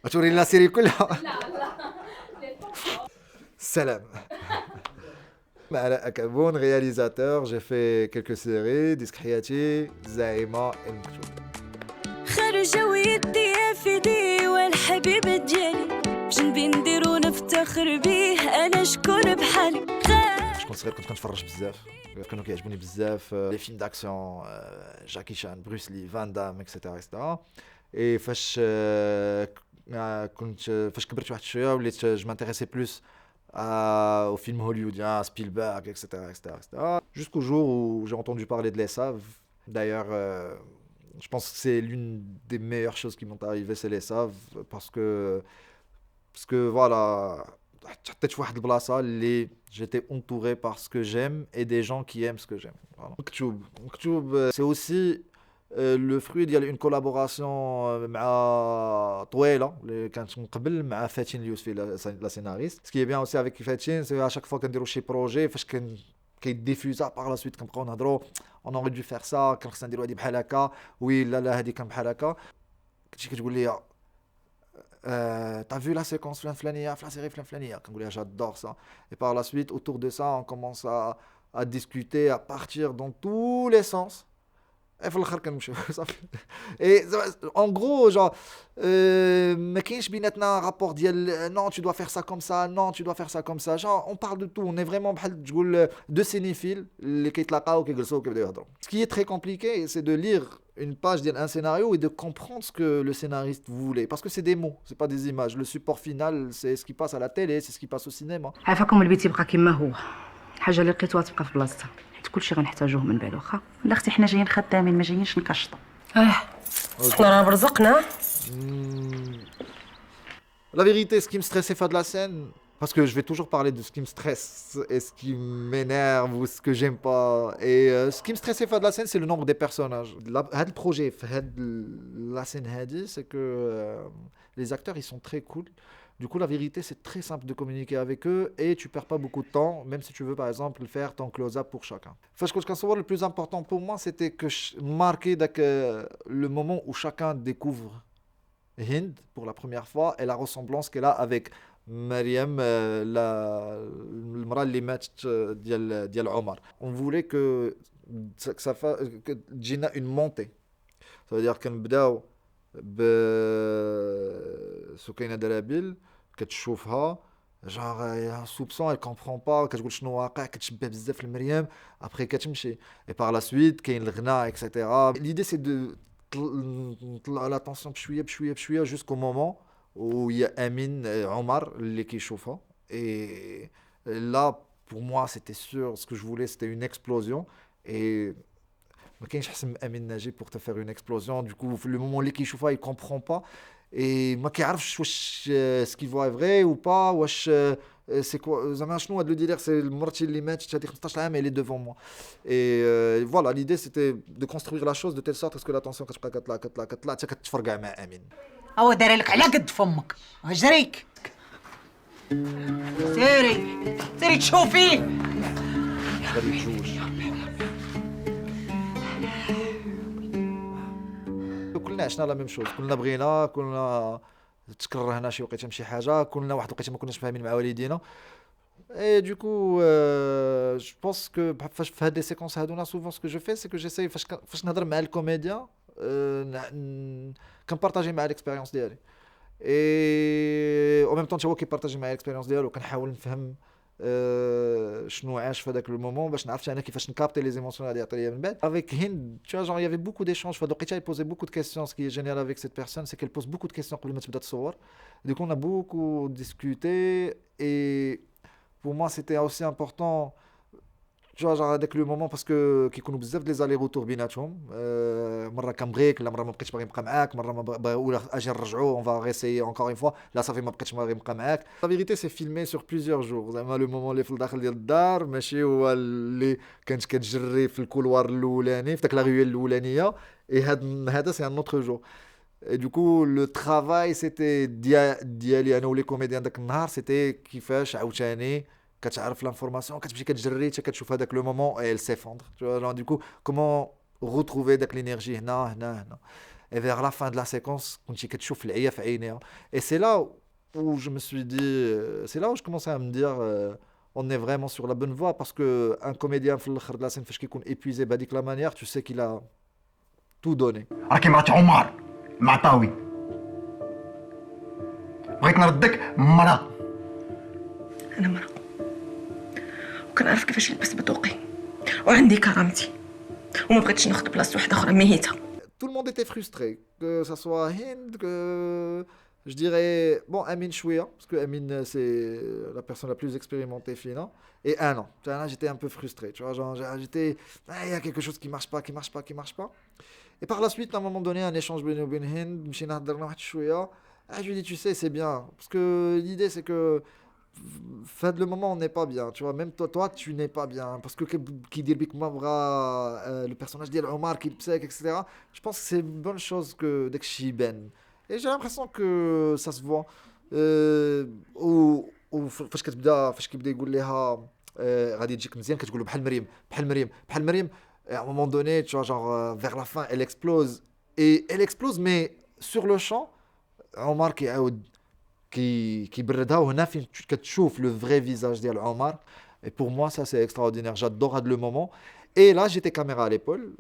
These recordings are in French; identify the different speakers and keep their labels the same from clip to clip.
Speaker 1: توريني لا سيري كلها.
Speaker 2: لا لا.
Speaker 1: سلام. علاء أكابون réalisateur, j'ai fait quelques séries ديسك حياتي زعيمة المكتوب.
Speaker 3: خارجة ويدي في دي والحبيب ديالي بجنبي ندير ونفتخر بيه انا شكون بحالي
Speaker 1: كنت صغير كنت كنتفرج بزاف كانوا كيعجبوني بزاف لي فيلم داكسيون جاكي شان بروس لي فان دام اكسيتيرا اكسيتيرا اي فاش كنت فاش كبرت واحد شويه وليت جو مانتيريسي بلوس aux films hollywoodiens, Spielberg, etc., etc., etc. Jusqu'au jour où j'ai entendu parler de l'ESAV. D'ailleurs, je pense que c'est l'une des meilleures choses qui m'ont arrivé, c'est l'ESAV, parce que voilà, حطيت في واحد البلاصة اللي j'étais entouré par ce que j'aime et des gens qui aiment ce que j'aime. Voilà. مكتوب, c'est aussi le fruit ديال une collaboration مع طويله اللي كانت من قبل مع فاتين اليوسفي لا سيناريست. Ce qui est bien aussi avec فاتين c'est à chaque fois كنديروا شي بروجي فاش كيديفيوزا باغ لا سويت كنبقاو نهضروا on aurait dû faire ça كان خصنا نديروا هذه بحال هكا وي لا هذه كان بحال هكا كنتي كتقول لي t'as vu la séquence فلانيه في la série فلانيه كنقول لها j'adore ça et par la suite autour de ça on commence à discuter à partir dans tous les sens. Et في الاخر كنمشيو صافي. Et en gros genre ما كاينش بيناتنا رابور ديال non tu dois faire ça comme ça non tu dois faire ça comme ça genre on parle de tout on est vraiment بحال تقول deux cinéphiles اللي كيتلاقاو كيجلسوا وكيبداو يهضروا. Ce qui est très compliqué c'est de lire une page d'un scénario et de comprendre ce que le scénariste voulait parce que c'est des mots c'est pas des images le support final c'est ce qui passe à la télé c'est ce qui passe au cinéma.
Speaker 4: عافاكم البيت يبقى كما هو الحاجه اللي لقيتوها تبقى في بلاصتها حيت كلشي غنحتاجوه من بعد واخا لا اختي حنا جايين خدامين ما جايينش نكشطوا
Speaker 5: حنا راه برزقنا.
Speaker 1: La vérité, ce qui me stressait faire de la scène, parce que je vais toujours parler de ce qui me stresse et ce qui m'énerve ou ce que j'aime pas. Et ce qui me stressait faire de la scène, c'est le nombre des personnages. Le projet, la scène, c'est que les acteurs, ils sont très cool. Du coup, la vérité, c'est très simple de communiquer avec eux et tu perds pas beaucoup de temps, même si tu veux, par exemple, faire ton close-up pour chacun. Le plus important pour moi, c'était que marquer le moment où chacun découvre Hind pour la première fois et la ressemblance qu'elle a avec Mariam, المرأة اللي ماتت ديال عمر. On voulait que ça fasse que تجينا une montée. Ça veut dire كنبداو بسكينة دلابيل كتشوفها genre un soupçon elle comprend pas كتقول شنو واقع كتشبه بزاف لمريم après كتمشي et par la suite كاين الغناء etc. L'idée c'est de نطلع على attention بشويه بشويه بشويه jusqu'au moment où il y a Amin et Omar اللي كيشوفها et là pour moi c'était sûr ce que je voulais c'était une explosion et ما كاينش احسن من امين ناجي pour te faire une explosion du coup في le moment اللي كيشوفها il comprend pas et ما كيعرفش واش ce qu'il voit est vrai ou pas واش c'est quoi زعما شنو هاد لو ديلير سي مرتي اللي ماتت هذه 15 عام elle est devant moi et voilà l'idée c'était de construire la chose de telle sorte à ce que l'attention كتبقى كتطلع كتطلع كتطلع حتى كتفرقع مع امين.
Speaker 5: هو داير لك على قد فمك اجريك سيري سيري تشوفي
Speaker 1: غادي تجوج كلنا عشنا لا ميم شوز كلنا بغينا كلنا تكرر هنا شي وقيته شي حاجه كلنا واحد الوقيته ما كناش فاهمين مع والدينا et du coup je pense que فاش في هاد لي سيكونس هادونا souvent ce que je fais c'est que j'essaye فاش نهضر مع الكوميديان كنبارطاجي مع الاكسبيريونس ديالي et en même temps تا هو كيبارطاجي مع الاكسبيريونس ديالو كنحاول نفهم شنو عاش في هذاك لو مومون باش نعرف انا كيفاش نكابتي لي زيموسيون اللي يعطي ليا من بعد avec Hind tu vois genre il y avait beaucoup d'échanges في هاد الوقيته il posait beaucoup de questions ce qui est génial avec cette personne c'est qu'elle pose beaucoup de questions قبل ما تبدا تصور du coup on a beaucoup discuté et pour moi c'était aussi important tu vois genre هذاك لو مومون باسكو كيكونوا بزاف ديال لي زالي روتور بيناتهم مره كنبغيك لا مره ما بقيتش باغي نبقى معاك مره ما ولا اجي نرجعوا اون فا ريسيي اونكور اون فوا لا صافي ما بقيتش باغي نبقى معاك. لا فيريتي سي فيلمي سور بليزيور جور زعما لو مومون اللي في الداخل ديال الدار ماشي هو اللي كانت كتجري في الكولوار الاولاني في داك لا غيول الاولانيه اي هذا سي ان اوتر جور. Et du coup, le travail, c'était ديالي انا ولي كوميديان داك النهار سيتي كيفاش عاوتاني كتعرف l'information كتمشي كتجري حتى كتشوف هذاك لو مومون et elle s'effondre tu vois genre du coup comment retrouver داك l'énergie هنا هنا هنا et vers la fin de la séquence كنتي كتشوف العيا في عينيها et c'est là où je me suis dit c'est là où je commençais à me dire on est vraiment sur la bonne voie parce que un comédien في الاخر de la scène فاش كيكون épuisé بهذيك la manière tu sais qu'il a tout donné.
Speaker 2: راكي مرات عمر معطاوي بغيت نردك مرة.
Speaker 6: أنا مرة وكنعرف كيفاش نلبس بذوقي وعندي كرامتي وما بغيتش ناخد بلاصة واحدة أخرى ميتة.
Speaker 1: Tout le monde était frustré, que ça soit Hind, que je dirais, bon, Amine Chouia, parce que Amine c'est la personne la plus expérimentée finalement, et Anna. Là j'étais un peu frustré, tu vois, genre j'étais, il y a quelque chose qui marche pas. Et par la suite, à un moment donné, un échange بيني وبين Hind, مشينا هضرنا واحد شوية, je lui dis, tu sais, c'est bien, parce que l'idée c'est que fait le moment on n'est pas bien, tu vois, même toi tu n'es pas bien parce que qui dit le personnage dit Omar qui psek etc. Je pense que c'est une bonne chose que dès que je ben et j'ai l'impression que ça se voit ou فاش كيبدا يقول لها غادي تجيك مزيان كتقول له بحال مريم et à un moment donné tu vois genre vers la fin elle explose mais sur le champ Omar qui بردها وهنا فين كتشوف le vrai visage ديال عمر et pour moi ça c'est extraordinaire, j'adore هاد le moment et là j'étais caméra à l'épaule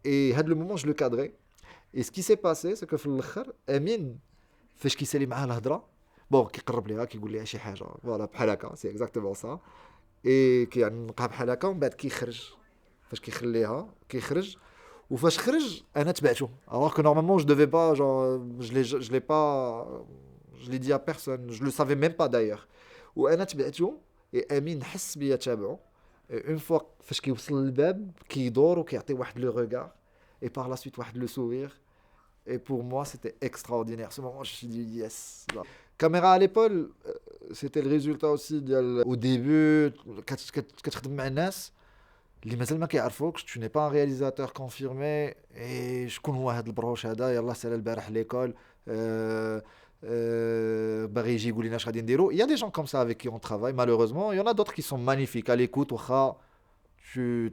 Speaker 1: et هاد le moment je le cadrais et ce qui s'est passé c'est que في الاخر امين فاش كيسالي معاه الهضره بون كيقرب ليها كيقول ليها شي حاجه فوالا بحال هكا سي اكزاكتومون سا اي كيعنقها بحال هكا ومن بعد كيخرج فاش كيخليها كيخرج وفاش خرج انا تبعته alors que normalement je devais pas genre je l'ai pas je l'ai dit à personne, je le savais même pas d'ailleurs. وانا تبعته et امين حس بيا تابعه une fois فاش كيوصل للباب كيدور وكيعطي واحد لو regard et par la suite واحد le sourire et pour moi c'était extraordinaire ce moment je me suis dit yes. Caméra à l'épaule c'était le résultat aussi ديال au début كتخدم مع الناس اللي مازال ما كيعرفوكش tu n'es pas un réalisateur confirmé et شكون هو هذا البروش هذا يلاه سال البارح ليكول باغي يجي يقول لنا اش غادي نديرو. Il y a des gens comme ça avec qui on travaille malheureusement. Il y en a d'autres qui sont magnifiques à l'écoute واخا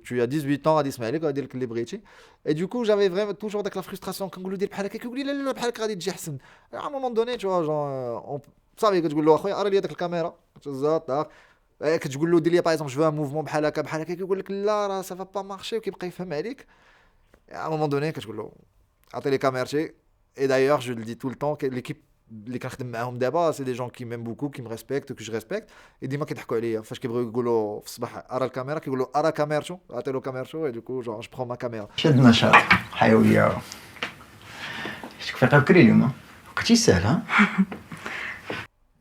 Speaker 1: tu as 18 ans غادي يسمع لك غادي يدير لك اللي بغيتي et du coup j'avais vraiment toujours داك لا frustration كنقول له دير بحال هكا كيقول لي لا بحال هكا غادي تجي احسن. À un moment donné tu vois genre صافي كتقول له اخويا ارى لي داك الكاميرا تزاط كتقول له دير لي باغ اكزومبل جو ان موفمون بحال هكا كيقول لك لا راه سا فا با مارشي وكيبقى يفهم عليك. À un moment donné كتقول له عطي لي كاميرتي et d'ailleurs je le dis tout le temps que l'équipe اللي كنخدم معاهم دابا سي دي جون كي ميم بوكو كي مريسبكت كو جو ريسبكت et ديما كيضحكوا عليا فاش كيبغيو يقولوا في الصباح ارى الكاميرا كيقولوا ارى كاميرتو عطي له كاميرتو et du coup genre je prends ma caméra.
Speaker 2: شاد نشاط حيويه شك فيها بكري اليوم وقتي سهل ها.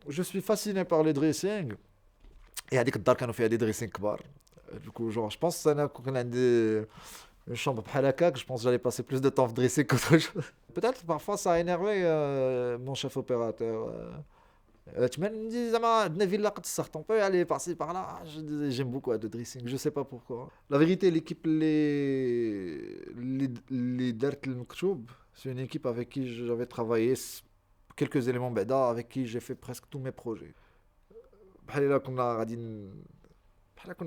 Speaker 1: Je suis fasciné par les dressings et هذيك الدار كانوا فيها دي دريسينغ كبار du coup genre je pense انا كون عندي une chambre بحال هكاك je pense j'allais passer plus de temps dressé qu'autre chose. Peut-être parfois ça a énervé mon chef opérateur. Tu m'as dit زعما عندنا فيلا قد السخط on peut aller passer par là. J'aime beaucoup le dressing, je sais pas pourquoi. La vérité l'équipe les دارت المكتوب c'est une équipe avec qui j'avais travaillé quelques éléments بعدا avec qui j'ai fait presque tous mes projets. بحال الا كنا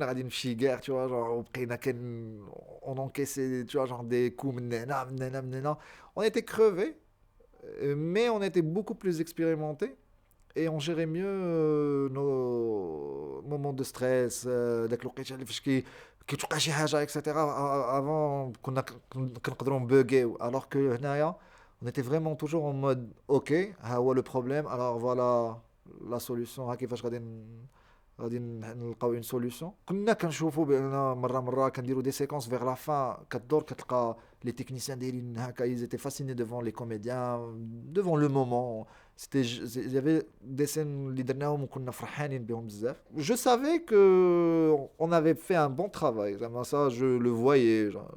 Speaker 1: غاديين في شي كاع tu vois genre وبقينا on encaissait tu vois genre des coups من هنا on était crevés mais on était beaucoup plus expérimentés et on gérait mieux nos moments de stress داك الوقيته اللي فاش كيتوقع شي حاجه etc. avant كنا كنقدروا نبوغيو alors que هنايا on était vraiment toujours en mode ok ها هو le problème alors voilà la solution ها كيفاش غادي نلقاو اون سوليوشن. كنا كنشوفوا بان مره كنديروا دي سيكونس فيغ لا فان كدور كتلقى لي تكنيسيان دايرين هكا ils étaient fascinés devant les comédiens devant le moment. C'était il y avait des scènes اللي درناهم وكنا فرحانين بهم بزاف. Je savais que on avait fait un bon travail زعما ça je le voyais genre,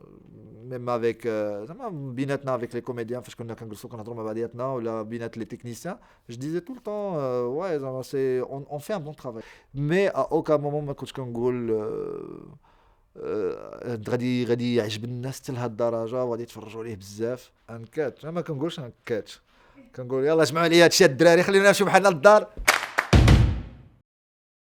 Speaker 1: même avec زعما بيناتنا avec les comédiens فاش كنا كنجلسوا كنهضروا مع بعضياتنا ولا بينات les techniciens je disais tout le temps ouais زعما c'est on fait un bon travail mais à aucun moment ما كنتش كنقول غادي يعجب الناس حتى لهاد الدرجه وغادي يتفرجوا عليه بزاف. انا ما كنقولش انا كنقول يلا جمعوا لي هادشي الدراري خلينا نمشيو بحالنا للدار.